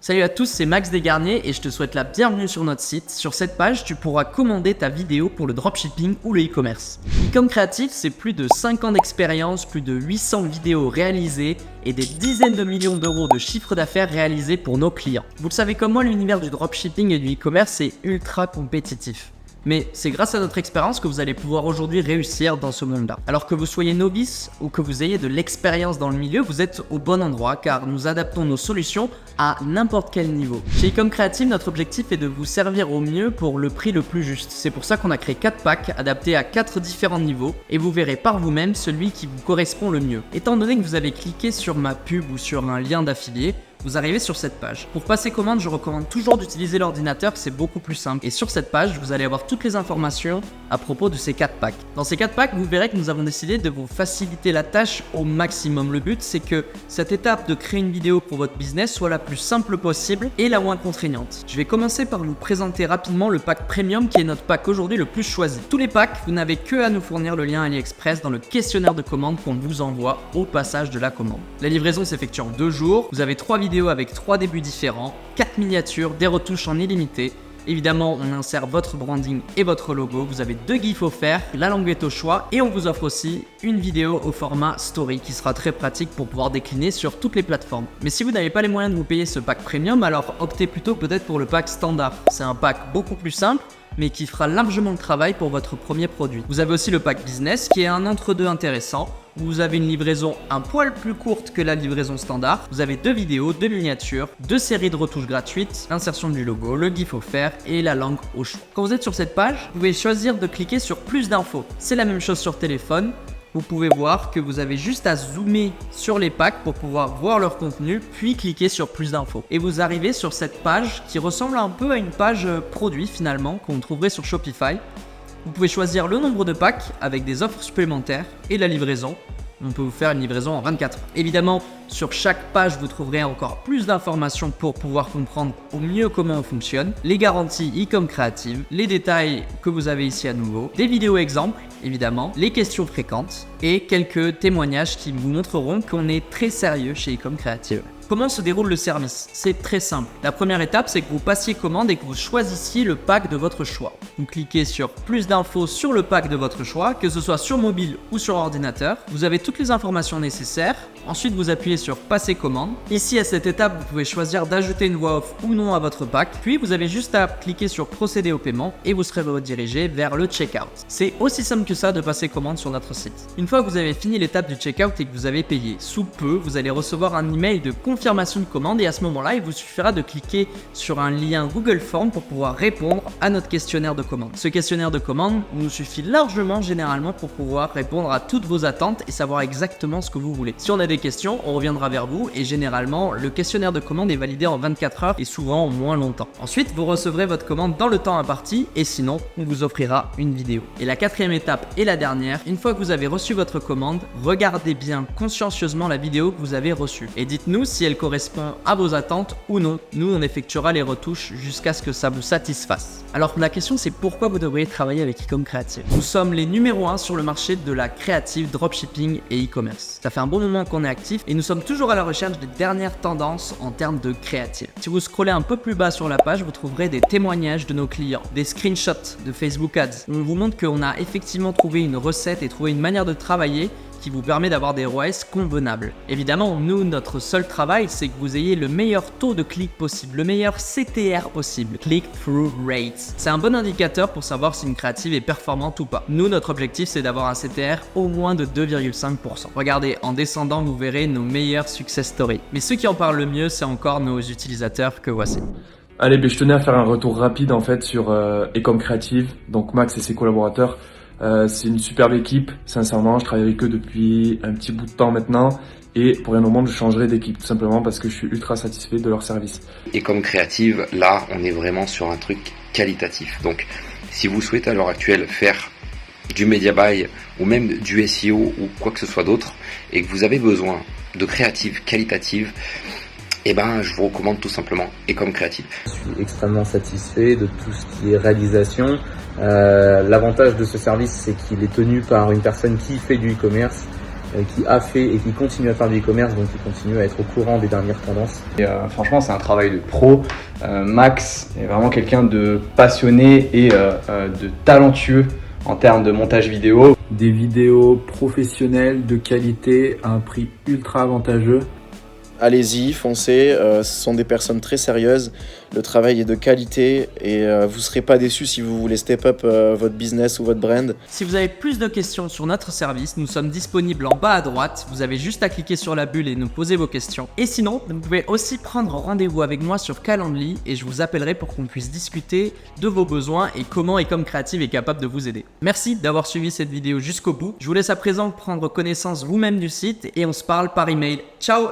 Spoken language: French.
Salut à tous, c'est Max Desgarniers et je te souhaite la bienvenue sur notre site. Sur cette page, tu pourras commander ta vidéo pour le dropshipping ou le e-commerce. Ecom Creative, c'est plus de 5 ans d'expérience, plus de 800 vidéos réalisées et des dizaines de millions d'euros de chiffre d'affaires réalisés pour nos clients. Vous le savez comme moi, l'univers du dropshipping et du e-commerce est ultra compétitif. Mais c'est grâce à notre expérience que vous allez pouvoir aujourd'hui réussir dans ce monde-là. Alors que vous soyez novice ou que vous ayez de l'expérience dans le milieu, vous êtes au bon endroit car nous adaptons nos solutions à n'importe quel niveau. Chez Ecom Creative, notre objectif est de vous servir au mieux pour le prix le plus juste. C'est pour ça qu'on a créé 4 packs adaptés à 4 différents niveaux et vous verrez par vous-même celui qui vous correspond le mieux. Étant donné que vous avez cliqué sur ma pub ou sur un lien d'affilié, vous arrivez sur cette page. Pour passer commande, je recommande toujours d'utiliser l'ordinateur, c'est beaucoup plus simple. Et sur cette page, vous allez avoir toutes les informations à propos de ces 4 packs. Dans ces 4 packs, vous verrez que nous avons décidé de vous faciliter la tâche au maximum. Le but, c'est que cette étape de créer une vidéo pour votre business soit la plus simple possible et la moins contraignante. Je vais commencer par vous présenter rapidement le pack Premium qui est notre pack aujourd'hui le plus choisi. Tous les packs, vous n'avez que à nous fournir le lien AliExpress dans le questionnaire de commande qu'on vous envoie au passage de la commande. La livraison s'effectue en 2 jours. Vous avez 3 vidéos avec 3 débuts différents, 4 miniatures, des retouches en illimité. Évidemment, on insère votre branding et votre logo. Vous avez 2 gifs offerts, la langue est au choix et on vous offre aussi une vidéo au format story qui sera très pratique pour pouvoir décliner sur toutes les plateformes. Mais si vous n'avez pas les moyens de vous payer ce pack premium, alors optez plutôt peut-être pour le pack standard. C'est un pack beaucoup plus simple, mais qui fera largement le travail pour votre premier produit. Vous avez aussi le pack business qui est un entre-deux intéressant. Vous avez une livraison un poil plus courte que la livraison standard. Vous avez 2 vidéos, 2 miniatures, 2 séries de retouches gratuites, l'insertion du logo, le gif offert et la langue au choix. Quand vous êtes sur cette page, vous pouvez choisir de cliquer sur plus d'infos. C'est la même chose sur téléphone. Vous pouvez voir que vous avez juste à zoomer sur les packs pour pouvoir voir leur contenu, puis cliquer sur plus d'infos. Et vous arrivez sur cette page qui ressemble un peu à une page produit finalement qu'on trouverait sur Shopify. Vous pouvez choisir le nombre de packs avec des offres supplémentaires et la livraison. On peut vous faire une livraison en 24 heures. Évidemment, sur chaque page, vous trouverez encore plus d'informations pour pouvoir comprendre au mieux comment on fonctionne, les garanties Ecom Creative, les détails que vous avez ici à nouveau, des vidéos exemples, évidemment, les questions fréquentes et quelques témoignages qui vous montreront qu'on est très sérieux chez Ecom Creative. Comment se déroule le service? C'est très simple. La première étape, c'est que vous passiez commande et que vous choisissiez le pack de votre choix. Vous cliquez sur plus d'infos sur le pack de votre choix, que ce soit sur mobile ou sur ordinateur. Vous avez toutes les informations nécessaires. Ensuite, vous appuyez sur passer commande. Ici, à cette étape, vous pouvez choisir d'ajouter une voix off ou non à votre pack. Puis, vous avez juste à cliquer sur procéder au paiement et vous serez redirigé vers le checkout. C'est aussi simple que ça de passer commande sur notre site. Une fois que vous avez fini l'étape du checkout et que vous avez payé, sous peu, vous allez recevoir un email de confirmation de commande et à ce moment-là, il vous suffira de cliquer sur un lien Google Form pour pouvoir répondre à notre questionnaire de commande. Ce questionnaire de commande nous suffit largement généralement pour pouvoir répondre à toutes vos attentes et savoir exactement ce que vous voulez. Si on a des questions, on reviendra vers vous et généralement, le questionnaire de commande est validé en 24 heures et souvent en moins longtemps. Ensuite, vous recevrez votre commande dans le temps imparti et sinon, on vous offrira une vidéo. Et la 4e étape et la dernière, une fois que vous avez reçu votre commande, regardez bien consciencieusement la vidéo que vous avez reçue et dites-nous si elle correspond à vos attentes ou non. Nous, on effectuera les retouches jusqu'à ce que ça vous satisfasse. Alors, la question, c'est pourquoi vous devriez travailler avec Ecom Creative. Nous sommes les numéros 1 sur le marché de la creative, dropshipping et e-commerce. Ça fait un bon moment qu'on est actif et nous sommes toujours à la recherche des dernières tendances en termes de créative. Si vous scrollez un peu plus bas sur la page, vous trouverez des témoignages de nos clients, des screenshots de Facebook Ads. On vous montre qu'on a effectivement trouvé une recette et trouvé une manière de travailler qui vous permet d'avoir des ROAS convenables. Évidemment, nous, notre seul travail, c'est que vous ayez le meilleur taux de clic possible, le meilleur CTR possible, Click-Through Rate. C'est un bon indicateur pour savoir si une créative est performante ou pas. Nous, notre objectif, c'est d'avoir un CTR au moins de 2,5%. Regardez, en descendant, vous verrez nos meilleurs success stories. Mais ceux qui en parlent le mieux, c'est encore nos utilisateurs que voici. Allez, je tenais à faire un retour rapide en fait sur Ecom Creative, donc Max et ses collaborateurs. C'est une superbe équipe, sincèrement, je travaille avec eux depuis un petit bout de temps maintenant et pour un moment je changerai d'équipe tout simplement parce que je suis ultra satisfait de leur service. Ecom Creative, là on est vraiment sur un truc qualitatif. Donc si vous souhaitez à l'heure actuelle faire du media buy ou même du SEO ou quoi que ce soit d'autre et que vous avez besoin de créatives qualitatives, eh ben, je vous recommande tout simplement Ecom Creative. Je suis extrêmement satisfait de tout ce qui est réalisation. L'avantage de ce service, c'est qu'il est tenu par une personne qui fait du e-commerce qui a fait et qui continue à faire du e-commerce, donc qui continue à être au courant des dernières tendances. Et franchement, c'est un travail de pro. Max est vraiment quelqu'un de passionné et de talentueux en termes de montage vidéo. Des vidéos professionnelles de qualité à un prix ultra avantageux. Allez-y, foncez, ce sont des personnes très sérieuses, le travail est de qualité et vous ne serez pas déçus si vous voulez step up votre business ou votre brand. Si vous avez plus de questions sur notre service, nous sommes disponibles en bas à droite. Vous avez juste à cliquer sur la bulle et nous poser vos questions. Et sinon, vous pouvez aussi prendre rendez-vous avec moi sur Calendly et je vous appellerai pour qu'on puisse discuter de vos besoins et comment Ecom Creative est capable de vous aider. Merci d'avoir suivi cette vidéo jusqu'au bout. Je vous laisse à présent prendre connaissance vous-même du site et on se parle par email. Ciao!